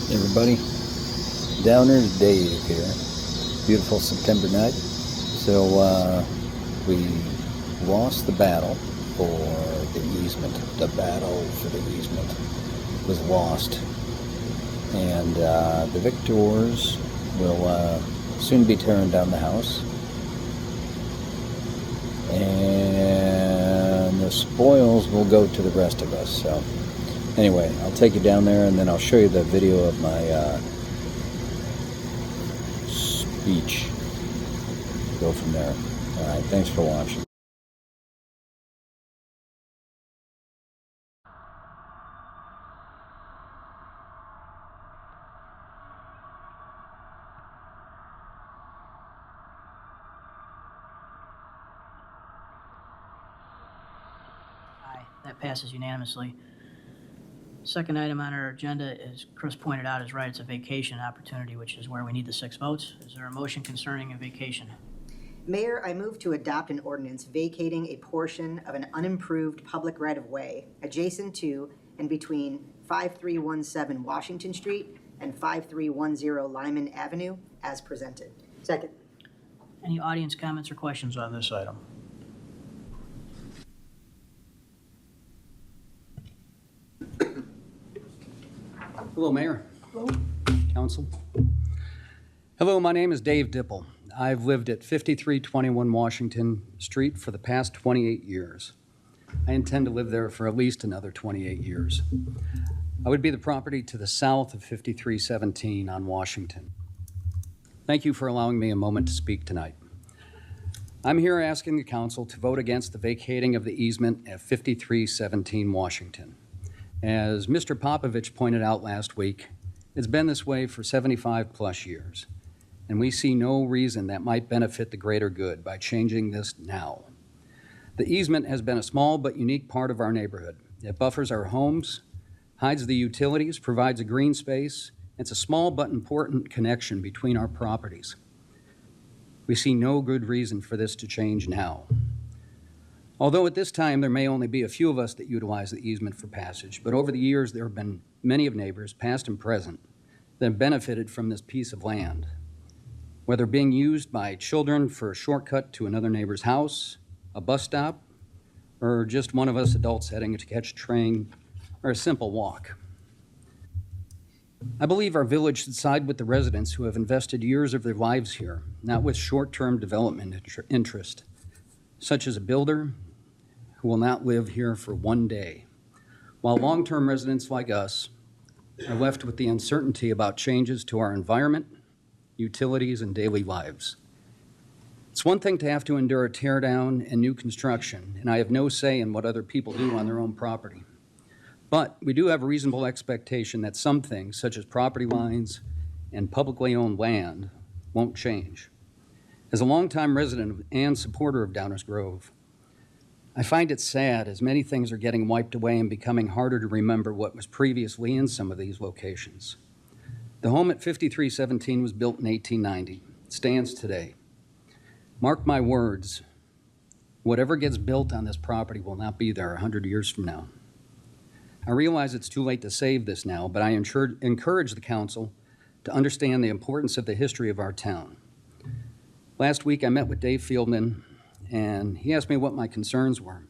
Everybody, Downers Dave here. Beautiful September night. So we lost the battle for the easement. The battle for the easement was lost, and the victors will soon be tearing down the house, and the spoils will go to the rest of us. So anyway, I'll take you down there, and then I'll show you the video of my speech. Go from there. All right, thanks for watching. Aye, that passes unanimously. Second item on our agenda, as Chris pointed out, is right, it's a vacation opportunity, which is where we need the 6 votes. Is there a motion concerning a vacation? Mayor, I move to adopt an ordinance vacating a portion of an unimproved public right-of-way adjacent to and between 5317 Washington Street and 5310 Lyman Avenue as presented. Second. Any audience comments or questions on this item? Hello, Mayor. Hello. Council. Hello, my name is Dave Ep2. I've lived at 5321 Washington Street for the past 28 years. I intend to live there for at least another 28 years. I would be the property to the south of 5317 on Washington. Thank you for allowing me a moment to speak tonight. I'm here asking the council to vote against the vacating of the easement at 5317 Washington. As Mr. Popovich pointed out last week, it's been this way for 75 plus years, and we see no reason that might benefit the greater good by changing this now. The easement has been a small but unique part of our neighborhood. It buffers our homes, hides the utilities, provides a green space. It's a small but important connection between our properties. We see no good reason for this to change now. Although at this time there may only be a few of us that utilize the easement for passage, but over the years there have been many of neighbors, past and present, that have benefited from this piece of land. Whether being used by children for a shortcut to another neighbor's house, a bus stop, or just one of us adults heading to catch a train, or a simple walk. I believe our village should side with the residents who have invested years of their lives here, not with short-term development interest, such as a builder who will not live here for one day, while long-term residents like us are left with the uncertainty about changes to our environment, utilities, and daily lives. It's one thing to have to endure a tear down and new construction, and I have no say in what other people do on their own property. But we do have a reasonable expectation that some things, such as property lines and publicly owned land, won't change. As a longtime resident and supporter of Downers Grove, I find it sad as many things are getting wiped away and becoming harder to remember what was previously in some of these locations. The home at 5317 was built in 1890. It stands today. Mark my words, whatever gets built on this property will not be there 100 years from now. I realize it's too late to save this now, but I encourage the council to understand the importance of the history of our town. Last week I met with Dave Fieldman, and he asked me what my concerns were.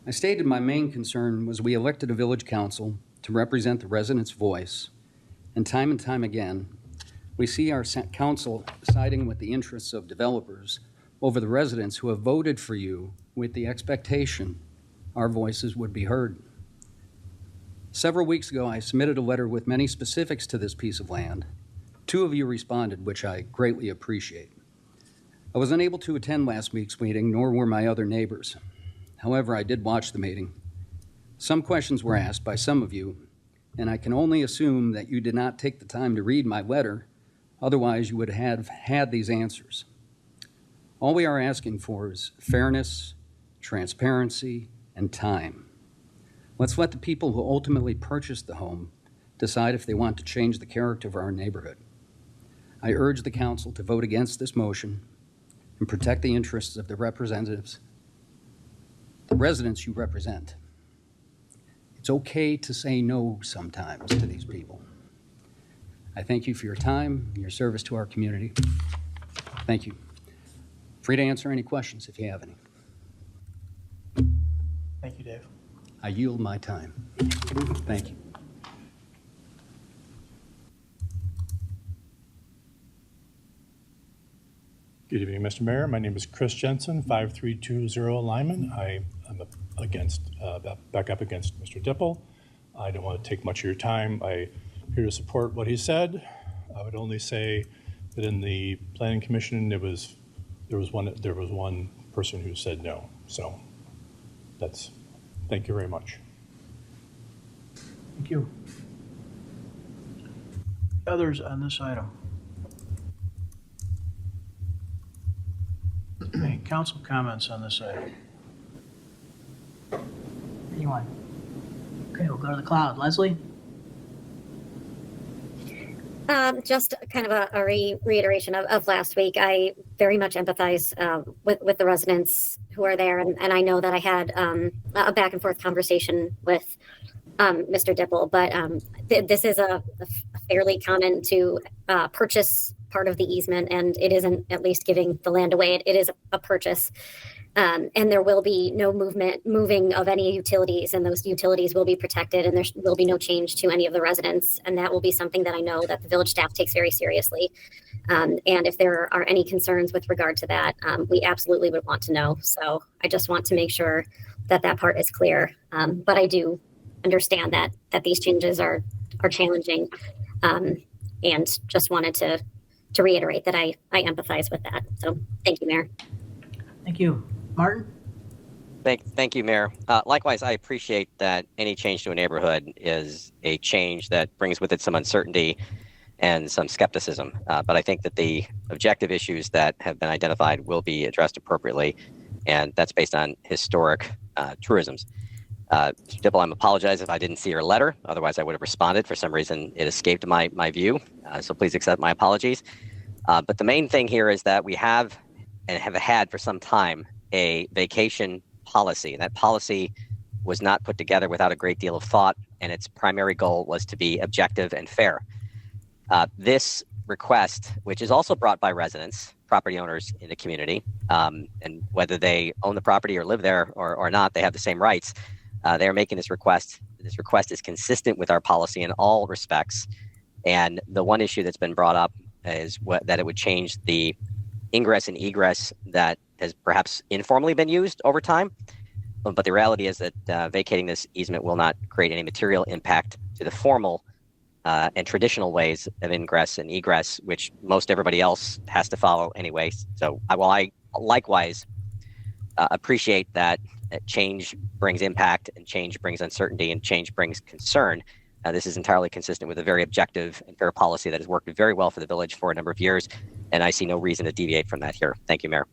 I stated my main concern was we elected a village council to represent the residents' voice, and time again, we see our council siding with the interests of developers over the residents who have voted for you with the expectation our voices would be heard. Several weeks ago, I submitted a letter with many specifics to this piece of land. 2 of you responded, which I greatly appreciate. I was unable to attend last week's meeting, nor were my other neighbors. However, I did watch the meeting. Some questions were asked by some of you, and I can only assume that you did not take the time to read my letter, otherwise you would have had these answers. All we are asking for is fairness, transparency, and time. Let's let the people who ultimately purchase the home decide if they want to change the character of our neighborhood. I urge the council to vote against this motion and protect the interests of the representatives, the residents you represent. It's okay to say no sometimes to these people. I thank you for your time and your service to our community. Thank you. Free to answer any questions if you have any. Thank you, Dave. I yield my time. Thank you. Good evening, Mr. Mayor. My name is Chris Jensen, 5320 Lyman. I am back up against Mr. Dipple. I don't want to take much of your time. I'm here to support what he said. I would only say that in the Planning Commission, there was one person who said no. So thank you very much. Thank you. Others on this item? Any council comments on this item? Anyone? Okay, we'll go to the cloud. Leslie? Just kind of a reiteration of last week. I very much empathize with the residents who are there, and I know that I had a back and forth conversation with Mr. Dipple, but this is a fairly common to purchase part of the easement, and it isn't at least giving the land away. It is a purchase. And there will be no moving of any utilities, and those utilities will be protected, and there will be no change to any of the residents. And that will be something that I know that the village staff takes very seriously. And if there are any concerns with regard to that, we absolutely would want to know. So I just want to make sure that that part is clear. But I do understand that these changes are challenging, and just wanted to reiterate that I empathize with that. So thank you, Mayor. Thank you. Martin? Thank you, Mayor. Likewise, I appreciate that any change to a neighborhood is a change that brings with it some uncertainty and some skepticism. But I think that the objective issues that have been identified will be addressed appropriately, and that's based on historic truisms. Mr. Dipple, I apologize if I didn't see your letter. Otherwise, I would have responded. For some reason, it escaped my view, so please accept my apologies. But the main thing here is that we have and have had for some time a vacation policy. And that policy was not put together without a great deal of thought, and its primary goal was to be objective and fair. This request, which is also brought by residents, property owners in the community, and whether they own the property or live there or not, they have the same rights. They are making this request. This request is consistent with our policy in all respects. And the one issue that's been brought up is that it would change the ingress and egress that has perhaps informally been used over time. But the reality is that vacating this easement will not create any material impact to the formal and traditional ways of ingress and egress, which most everybody else has to follow anyway. So I likewise appreciate that change brings impact, and change brings uncertainty, and change brings concern. This is entirely consistent with a very objective and fair policy that has worked very well for the village for a number of years, and I see no reason to deviate from that here. Thank you, Mayor.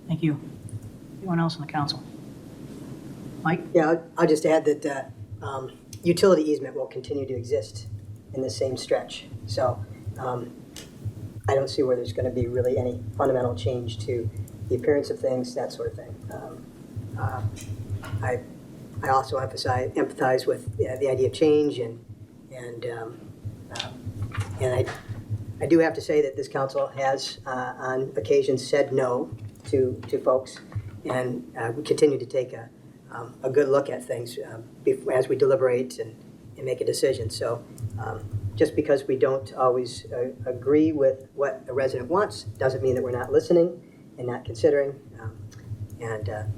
Thank you. Anyone else on the council? Mike? Yeah, I'll just add that utility easement will continue to exist in the same stretch. So I don't see where there's going to be really any fundamental change to the appearance of things, that sort of thing. I also empathize with the idea of change, and I do have to say that this council has on occasion said no to folks, and we continue to take a good look at things as we deliberate and make a decision. So just because we don't always agree with what a resident wants doesn't mean that we're not listening and not considering.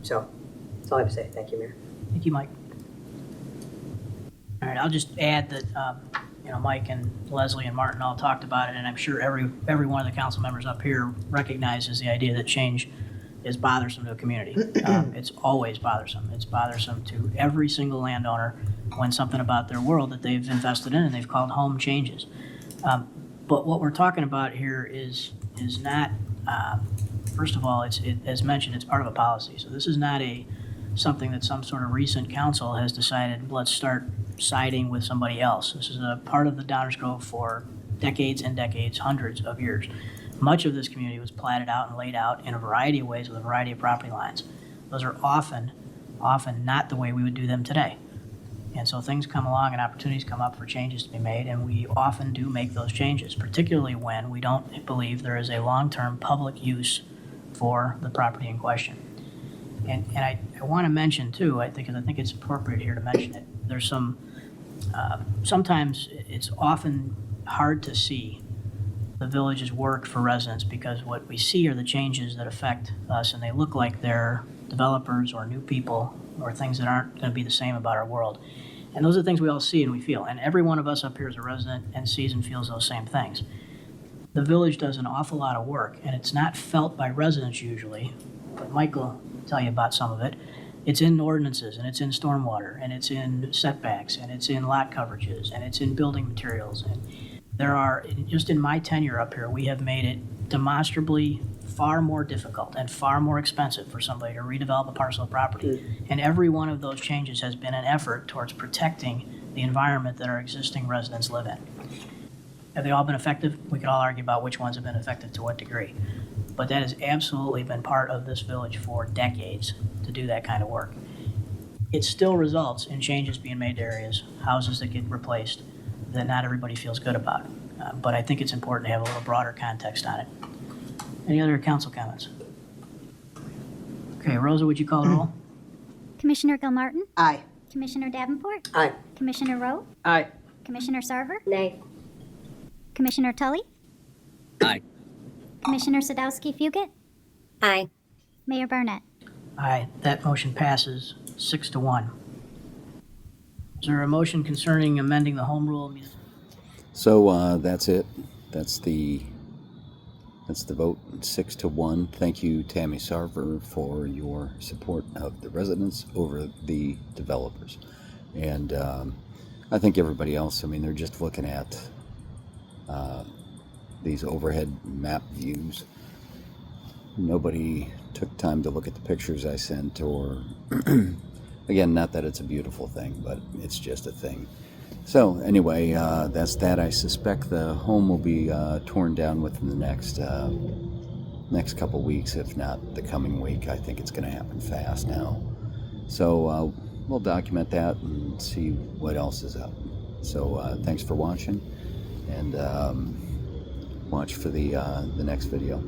So that's all I have to say. Thank you, Mayor. Thank you, Mike. All right, I'll just add that, Mike and Leslie and Martin all talked about it, and I'm sure every one of the council members up here recognizes the idea that change is bothersome to a community. It's always bothersome. It's bothersome to every single landowner when something about their world that they've invested in and they've called home changes. But what we're talking about here is not, first of all, as mentioned, it's part of a policy. So this is not something that some sort of recent council has decided, let's start siding with somebody else. This is a part of the Downers Grove for decades and decades, hundreds of years. Much of this community was platted out and laid out in a variety of ways with a variety of property lines. Those are often not the way we would do them today. And so things come along and opportunities come up for changes to be made, and we often do make those changes, particularly when we don't believe there is a long-term public use for the property in question. And I want to mention too, because I think it's appropriate here to mention it, there's some, sometimes it's often hard to see the village's work for residents because what we see are the changes that affect us, and they look like they're developers or new people or things that aren't going to be the same about our world. And those are things we all see and we feel. And every one of us up here is a resident and sees and feels those same things. The village does an awful lot of work, and it's not felt by residents usually, but Michael will tell you about some of it. It's in ordinances, and it's in stormwater, and it's in setbacks, and it's in lot coverages, and it's in building materials. And there are, just in my tenure up here, we have made it demonstrably far more difficult and far more expensive for somebody to redevelop a parcel of property. And every one of those changes has been an effort towards protecting the environment that our existing residents live in. Have they all been effective? We could all argue about which ones have been effective to what degree. But that has absolutely been part of this village for decades to do that kind of work. It still results in changes being made to areas, houses that get replaced, that not everybody feels good about. But I think it's important to have a little broader context on it. Any other council comments? Okay, Rosa, would you call the roll? Commissioner Gilmartin, Aye. Commissioner Davenport, Aye. Commissioner Rowe, Aye. Commissioner Sarver, Nay. Commissioner Tully, Aye. Commissioner Sadowski Fugit, Aye. Mayor Barnett. Aye, that motion passes 6-1. Is there a motion concerning amending the home rule? So that's it. That's the vote, 6-1. Thank you, Tammy Sarver, for your support of the residents over the developers. And I think everybody else, I mean, they're just looking at these overhead map views. Nobody took time to look at the pictures I sent, or again, not that it's a beautiful thing, but it's just a thing. So anyway, that's that. I suspect the home will be torn down within the next couple weeks, if not the coming week. I think it's going to happen fast now. So we'll document that and see what else is up. So thanks for watching, and watch for the next video.